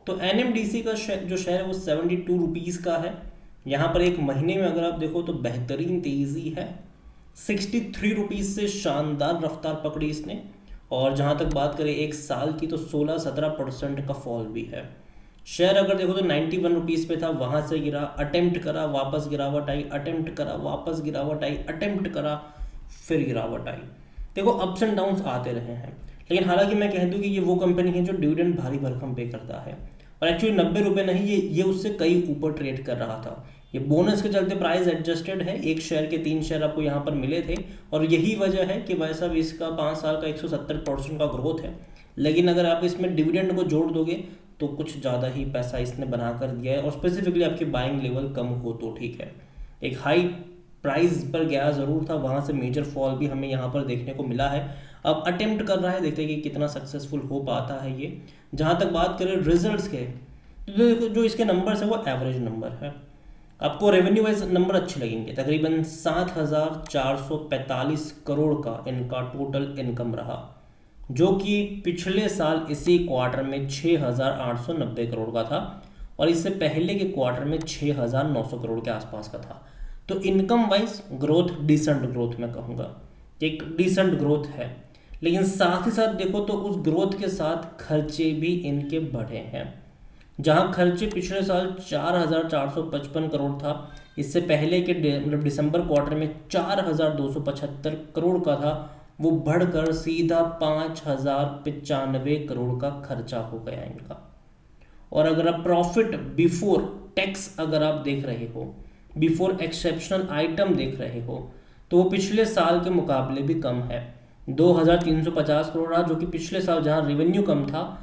तो NMDC का जो शेयर है वो 72 रुपीज़ का है। यहाँ पर एक महीने में अगर आप देखो तो बेहतरीन तेज़ी है, 63 रुपीज़ से शानदार रफ्तार पकड़ी इसने। और जहाँ तक बात करें एक साल की तो 16-17% का फॉल भी है। शेयर अगर देखो तो 91 रुपीज़ पे था, वहाँ से गिरा, अटेम्प्ट करा, वापस गिरावट आई, अटेम्प्ट करा, वापस गिरावट आई, अटेम्प्ट करा, फिर गिरावट आई। देखो अप्स एंड डाउन्स आते रहे हैं, लेकिन हालांकि मैं कह दूं कि ये वो कंपनी है जो डिविडेंड भारी भरकम पे करता है। और एक्चुअली 90 रुपये नहीं, ये उससे कई ऊपर ट्रेड कर रहा था। ये बोनस के चलते प्राइस एडजस्टेड है, एक शेयर के 3 शेयर आपको यहाँ पर मिले थे, और यही वजह है कि भाई साहब इसका 5 साल का 170% का ग्रोथ है। लेकिन अगर आप इसमें डिविडेंड को जोड़ दोगे तो कुछ ज़्यादा ही पैसा इसने बना कर दिया है, और स्पेसिफिकली आपकी बाइंग लेवल कम हो तो ठीक है। एक हाई प्राइस पर गया ज़रूर था, वहाँ से मेजर फॉल भी हमें यहाँ पर देखने को मिला है। अब अटेम्प्ट कर रहा है, देखते हैं कि कितना सक्सेसफुल हो पाता है ये। जहाँ तक बात करें रिजल्ट्स के, तो जो इसके नंबर्स है वो एवरेज नंबर है। आपको रेवेन्यू वाइज नंबर अच्छे लगेंगे, तकरीबन 7,445 करोड़ का इनका टोटल इनकम रहा, जो कि पिछले साल इसी क्वार्टर में 6,890 करोड़ का था, और इससे पहले के क्वार्टर में 6,900 करोड़ के आसपास का था। तो income wise growth decent growth मैं कहूँगा, एक डिसेंट ग्रोथ है। लेकिन साथ ही साथ देखो तो उस ग्रोथ के साथ खर्चे भी इनके बढ़े हैं। जहां खर्चे पिछले साल 4,455 करोड़ था, इससे पहले के मतलब दिसंबर क्वार्टर में 4,275 करोड़ का था, वो बढ़कर सीधा 5,095 करोड़ का खर्चा हो गया इनका। और अगर आप प्रॉफिट बिफोर टैक्स अगर आप देख रहे हो, बिफोर एक्सेप्शनल आइटम देख रहे हो, तो वो पिछले साल के मुकाबले भी कम है। 2,350 करोड़ रहा, जो कि पिछले साल जहां रेवेन्यू कम था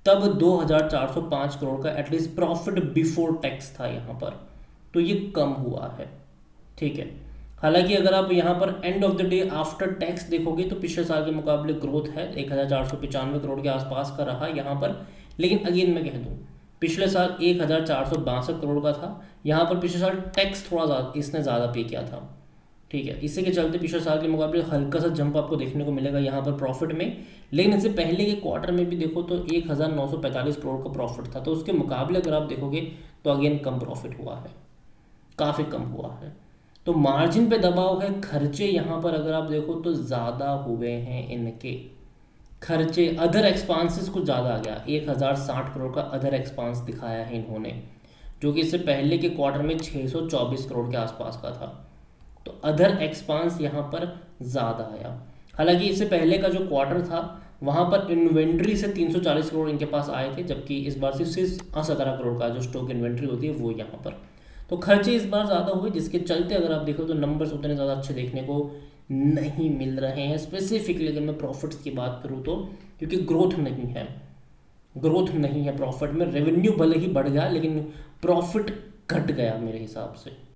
तब 2,405 करोड़ का एटलीस्ट प्रॉफिट बिफोर टैक्स था यहाँ पर, तो ये कम हुआ है। ठीक है, हालांकि अगर आप यहाँ पर end of the day after tax देखोगे तो पिछले साल के मुकाबले ग्रोथ है, 1,495 करोड़ के आसपास का रहा यहाँ पर। लेकिन अगेन मैं कह दूँ, पिछले साल 1,462 करोड़ का था, यहाँ पर पिछले साल टैक्स थोड़ा ज़्यादा इसने ज़्यादा पे किया था। ठीक है, इसी के चलते पिछले साल के मुकाबले हल्का सा जंप आपको देखने को मिलेगा यहाँ पर प्रॉफिट में। लेकिन इससे पहले के क्वार्टर में भी देखो तो 1,945 करोड़ का प्रॉफिट था, तो उसके मुकाबले अगर आप देखोगे तो अगेन कम प्रॉफिट हुआ है, काफ़ी कम हुआ है। तो मार्जिन पे दबाव है, खर्चे यहाँ पर अगर आप देखो तो ज़्यादा हुए हैं इनके खर्चे। अदर एक्सपांसेस कुछ ज़्यादा आ गया, 1,060 करोड़ का अदर एक्सपांस दिखाया है इन्होंने, जो कि इससे पहले के क्वार्टर में 624 करोड़ के आसपास का था। तो अदर एक्सपांस यहाँ पर ज़्यादा आया। हालांकि इससे पहले का जो क्वार्टर था वहाँ पर इन्वेंट्री से 340 करोड़ इनके पास आए थे, जबकि इस बार सिर्फ 17 करोड़ का जो स्टॉक इन्वेंट्री होती है वो यहाँ पर। तो खर्चे इस बार ज़्यादा हुए, जिसके चलते अगर आप देखो तो नंबर्स उतने ज़्यादा अच्छे देखने को नहीं मिल रहे हैं। स्पेसिफिकली अगर मैं प्रॉफिट्स की बात करूँ तो, क्योंकि ग्रोथ नहीं है, ग्रोथ नहीं है प्रॉफिट में। रेवेन्यू भले ही बढ़ गया लेकिन प्रॉफिट घट गया मेरे हिसाब से।